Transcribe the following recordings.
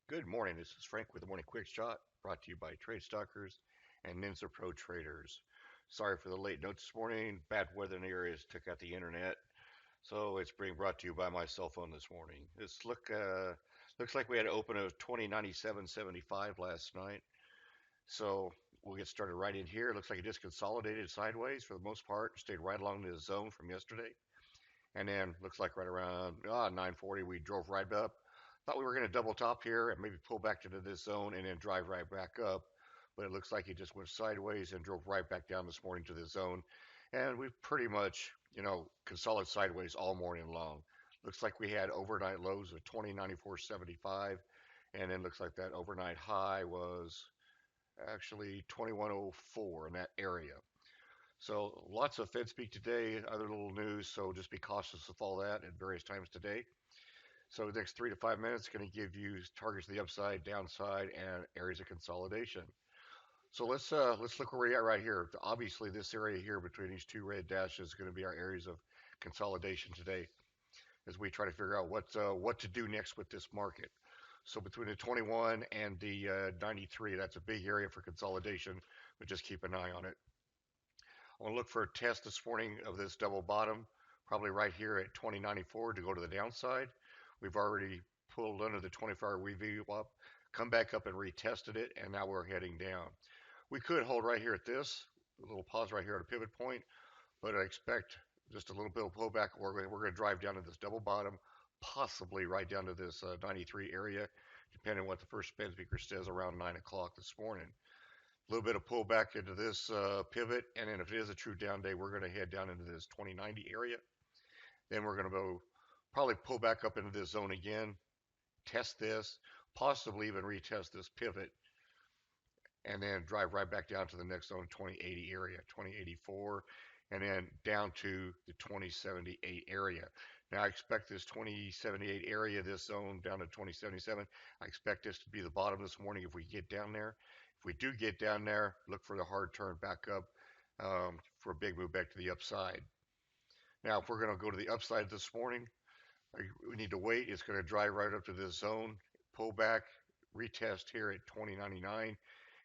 Good morning. This is Frank with the Morning Quick Shot, brought to you by Trade Stalkers and Ninja Pro Traders. Sorry for the late note this morning. Bad weather in the areas took out the internet, so it's being brought to you by my cell phone this morning. Looks like we had an open of 2097.75 last night, so we'll get started right in here. Looks like it just consolidated sideways for the most part, stayed right along the zone from yesterday. And then looks like right around 9:40, we drove right up. Thought we were going to double top here and maybe pull back into this zone and then drive right back up. But it looks like it just went sideways and drove right back down this morning to the zone. And we've pretty much, consolidated sideways all morning long. Looks like we had overnight lows of 2094.75. And then looks like that overnight high was actually 2104 in that area. So lots of Fed speak today, other little news, so just be cautious of all that at various times today. So the next 3 to 5 minutes going to give you targets to the upside, downside, and areas of consolidation. So let's look where we're at right here. Obviously, this area here between these two red dashes is going to be our areas of consolidation today, as we try to figure out what to do next with this market. So between the 21 and the 93, that's a big area for consolidation, but just keep an eye on it. I want to look for a test this morning of this double bottom, probably right here at 2094 to go to the downside. We've already pulled under the 24-hour review up, come back up and retested it, and now we're heading down. We could hold right here at this, a little pause right here at a pivot point, but I expect just a little bit of pullback. We're going to drive down to this double bottom, possibly right down to this 93 area, depending on what the first Fed speaker says around 9 o'clock this morning. A little bit of pullback into this pivot, and then if it is a true down day, we're going to head down into this 2090 area. Then we're going to go probably pull back up into this zone again, test this, possibly even retest this pivot, and then drive right back down to the next zone, 2080 area, 2084, and then down to the 2078 area. Now I expect this 2078 area, this zone down to 2077, I expect this to be the bottom this morning if we get down there. If we do get down there, look for the hard turn back up for a big move back to the upside. Now, if we're going to go to the upside this morning, we need to wait. It's going to drive right up to this zone, pull back, retest here at 2099.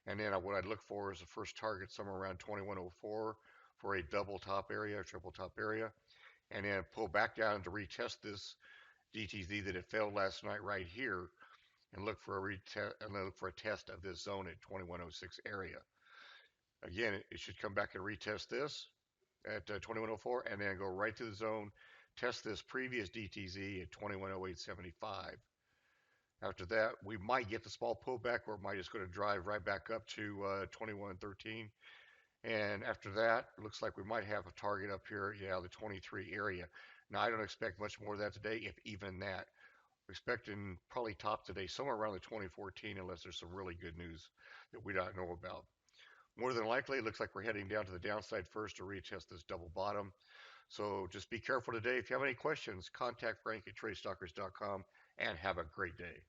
And then what I'd look for is the first target somewhere around 2104 for a double top area, triple top area. And then pull back down to retest this DTZ that it failed last night right here and look for a test of this zone at 2106 area. Again, it should come back and retest this at 2104 and then go right to the zone, test this previous DTZ at 2108.75. After that, we might get the small pullback or it might just go to drive right back up to 2113. And after that, it looks like we might have a target up here, the 23 area. Now, I don't expect much more of that today, if even that. We're expecting probably top today somewhere around the 2014 unless there's some really good news that we don't know about. More than likely, it looks like we're heading down to the downside first to retest this double bottom. So just be careful today. If you have any questions, contact Frank at tradestalkers.com and have a great day.